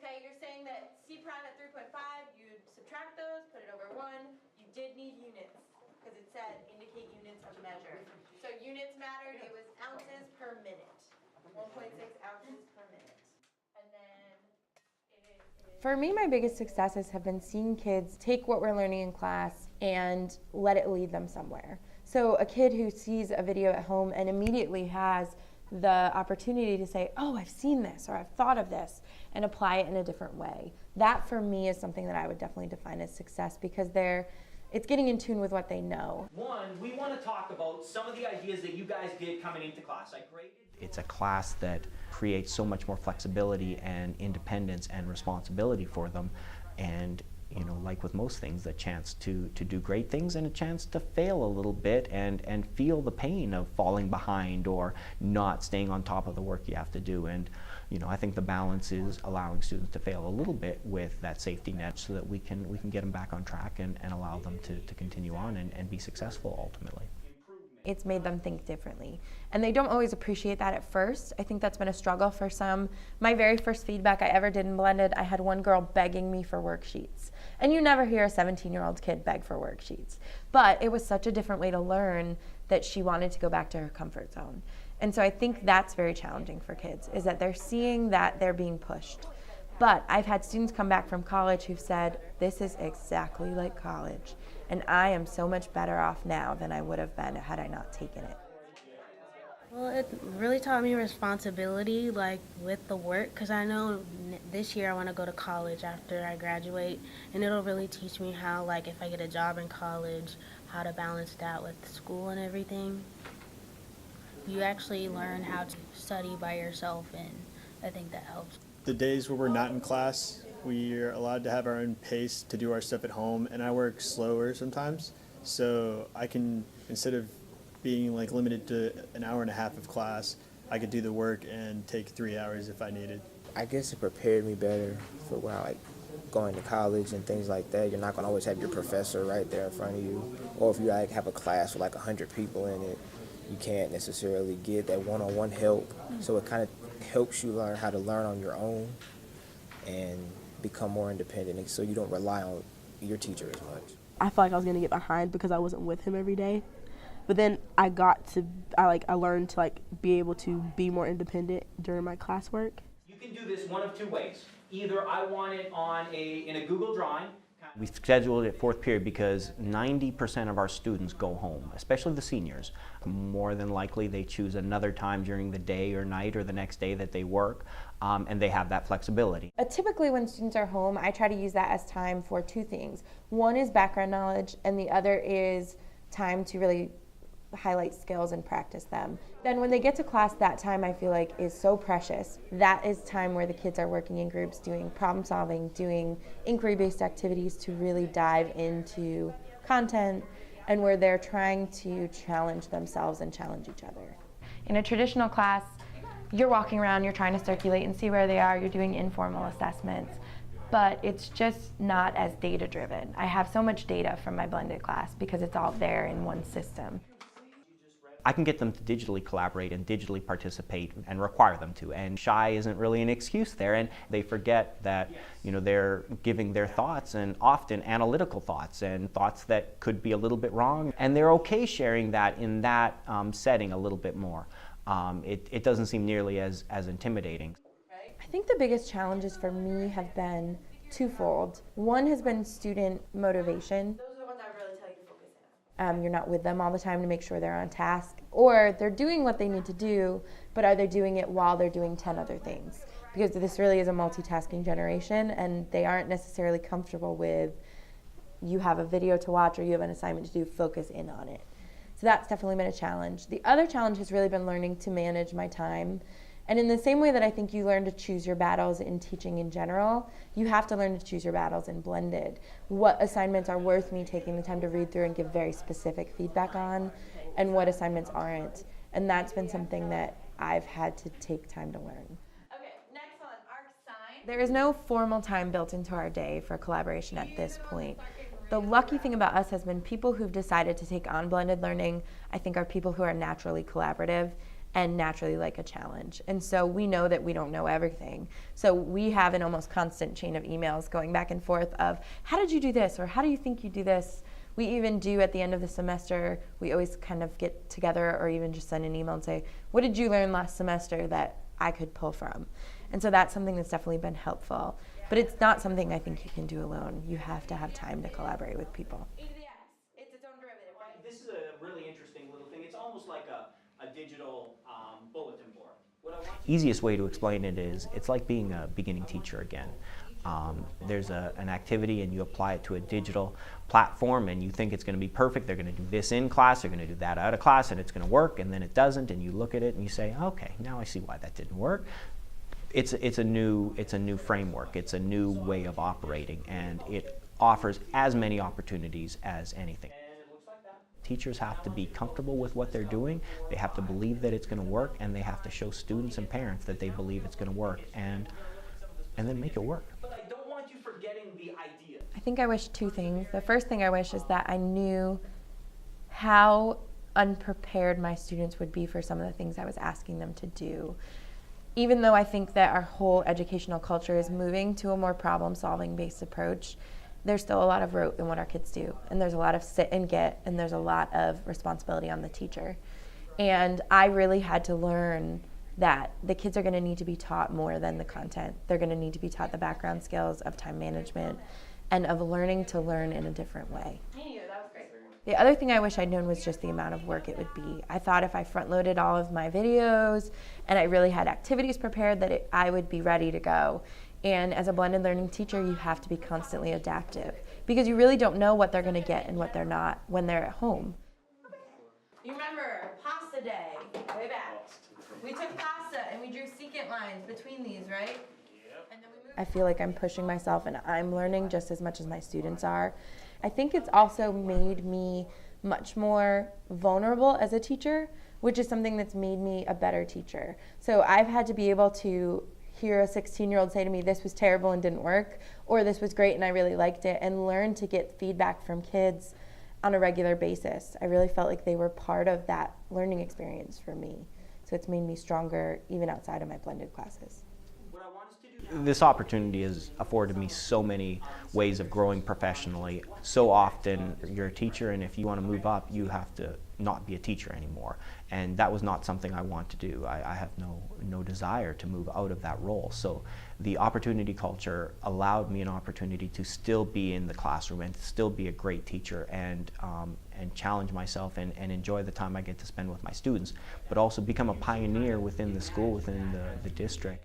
Okay, you're saying that C prime at 3.5, you'd subtract those, put it over 1. You did need units, because it said indicate units of measure. So units mattered, it was ounces per minute. 1.6 ounces per minute. And then for me, my biggest successes have been seeing kids take what we're learning in class and let it lead them somewhere. So a kid who sees a video at home and immediately has the opportunity to say, oh, I've seen this, or I've thought of this, and apply it in a different way. That for me is something that I would definitely define as success, because it's getting in tune with what they know. One, we want to talk about some of the ideas that you guys did coming into class. It's a class that creates so much more flexibility and independence and responsibility for them, and like with most things, a chance to do great things and a chance to fail a little bit and feel the pain of falling behind or not staying on top of the work you have to do. And I think the balance is allowing students to fail a little bit with that safety net so that we can get them back on track and allow them to continue on and be successful ultimately. It's made them think differently. And they don't always appreciate that at first. I think that's been a struggle for some. My very first feedback I ever did in blended, I had one girl begging me for worksheets. And you never hear a 17-year-old kid beg for worksheets. But it was such a different way to learn that she wanted to go back to her comfort zone. And so I think that's very challenging for kids, is that they're seeing that they're being pushed. But I've had students come back from college who've said, this is exactly like college, and I am so much better off now than I would have been had I not taken it. Well, it really taught me responsibility, like with the work, because I know this year I want to go to college after I graduate, and it'll really teach me how, like, if I get a job in college, how to balance that with school and everything. You actually learn how to study by yourself, and I think that helps. The days where we're not in class, we're allowed to have our own pace to do our stuff at home, and I work slower sometimes, so I can, instead of being like limited to an hour and a half of class, I could do the work and take 3 hours if I needed. I guess it prepared me better for when I going to college and things like that. You're not going to always have your professor right there in front of you, or if you have a class with 100 people in it, you can't necessarily get that one-on-one help. So it kind of helps you learn how to learn on your own and become more independent, so you don't rely on your teacher as much. I felt like I was going to get behind because I wasn't with him every day. But then I learned to be able to be more independent during my classwork. You can do this one of two ways. Either I want it in a Google drawing. We scheduled it fourth period because 90% of our students go home, especially the seniors. More than likely they choose another time during the day or night or the next day that they work, and they have that flexibility. Typically when students are home, I try to use that as time for two things. One is background knowledge, and the other is time to really highlight skills and practice them. Then when they get to class, that time I feel like is so precious. That is time where the kids are working in groups, doing problem solving, doing inquiry-based activities to really dive into content, and where they're trying to challenge themselves and challenge each other. In a traditional class, you're walking around, you're trying to circulate and see where they are, you're doing informal assessments, but it's just not as data-driven. I have so much data from my blended class because it's all there in one system. I can get them to digitally collaborate and digitally participate and require them to, and shy isn't really an excuse there, and they forget that they're giving their thoughts, and often analytical thoughts and thoughts that could be a little bit wrong, and they're okay sharing that in that setting a little bit more. It doesn't seem nearly as intimidating. I think the biggest challenges for me have been twofold. One has been student motivation. Those are the ones I really tell you to focus in on. You're not with them all the time to make sure they're on task, or they're doing what they need to do, but are they doing it while they're doing 10 other things? Because this really is a multitasking generation, and they aren't necessarily comfortable with, you have a video to watch or you have an assignment to do, focus in on it. So that's definitely been a challenge. The other challenge has really been learning to manage my time. And in the same way that I think you learn to choose your battles in teaching in general, you have to learn to choose your battles in blended. What assignments are worth me taking the time to read through and give very specific feedback on, and what assignments aren't. And that's been something that I've had to take time to learn. Okay, next one, arc sign. There is no formal time built into our day for collaboration at this point. The lucky thing about us has been people who've decided to take on blended learning, I think, are people who are naturally collaborative. and naturally like a challenge. And so we know that we don't know everything. So we have an almost constant chain of emails going back and forth of, how did you do this? Or how do you think you do this? We even do at the end of the semester, we always kind of get together or even just send an email and say, what did you learn last semester that I could pull from? And so that's something that's definitely been helpful. But it's not something I think you can do alone. You have to have time to collaborate with people. It's its own derivative, right? This is a really interesting little thing. It's almost like a digital bulletin board. Easiest way to explain it is, it's like being a beginning teacher again. There's an activity and you apply it to a digital platform and you think it's going to be perfect. They're going to do this in class, they're going to do that out of class, and it's going to work, and then it doesn't, and you look at it and you say, okay, now I see why that didn't work. It's a new framework. It's a new way of operating, and it offers as many opportunities as anything. Teachers have to be comfortable with what they're doing. They have to believe that it's going to work, and they have to show students and parents that they believe it's going to work, and then make it work. But I don't want you forgetting the idea. I think I wish two things. The first thing I wish is that I knew how unprepared my students would be for some of the things I was asking them to do. Even though I think that our whole educational culture is moving to a more problem-solving based approach, there's still a lot of rote in what our kids do. And there's a lot of sit and get, and there's a lot of responsibility on the teacher. And I really had to learn that the kids are going to need to be taught more than the content. They're going to need to be taught the background skills of time management and of learning to learn in a different way. The other thing I wish I'd known was just the amount of work it would be. I thought if I front-loaded all of my videos and I really had activities prepared that I would be ready to go. And as a blended learning teacher, you have to be constantly adaptive because you really don't know what they're going to get and what they're not when they're at home. You remember pasta day, way back. We took pasta and we drew secant lines between these, right? And then we moved. I feel like I'm pushing myself and I'm learning just as much as my students are. I think it's also made me much more vulnerable as a teacher, which is something that's made me a better teacher. So I've had to be able to hear a 16-year-old say to me, this was terrible and didn't work, or this was great and I really liked it, and learn to get feedback from kids on a regular basis. I really felt like they were part of that learning experience for me. So it's made me stronger even outside of my blended classes. This opportunity has afforded me so many ways of growing professionally. So often you're a teacher, and if you want to move up, you have to not be a teacher anymore. And that was not something I want to do. I have no desire to move out of that role. So the opportunity culture allowed me an opportunity to still be in the classroom and still be a great teacher and challenge myself and enjoy the time I get to spend with my students, but also become a pioneer within the school, within the district.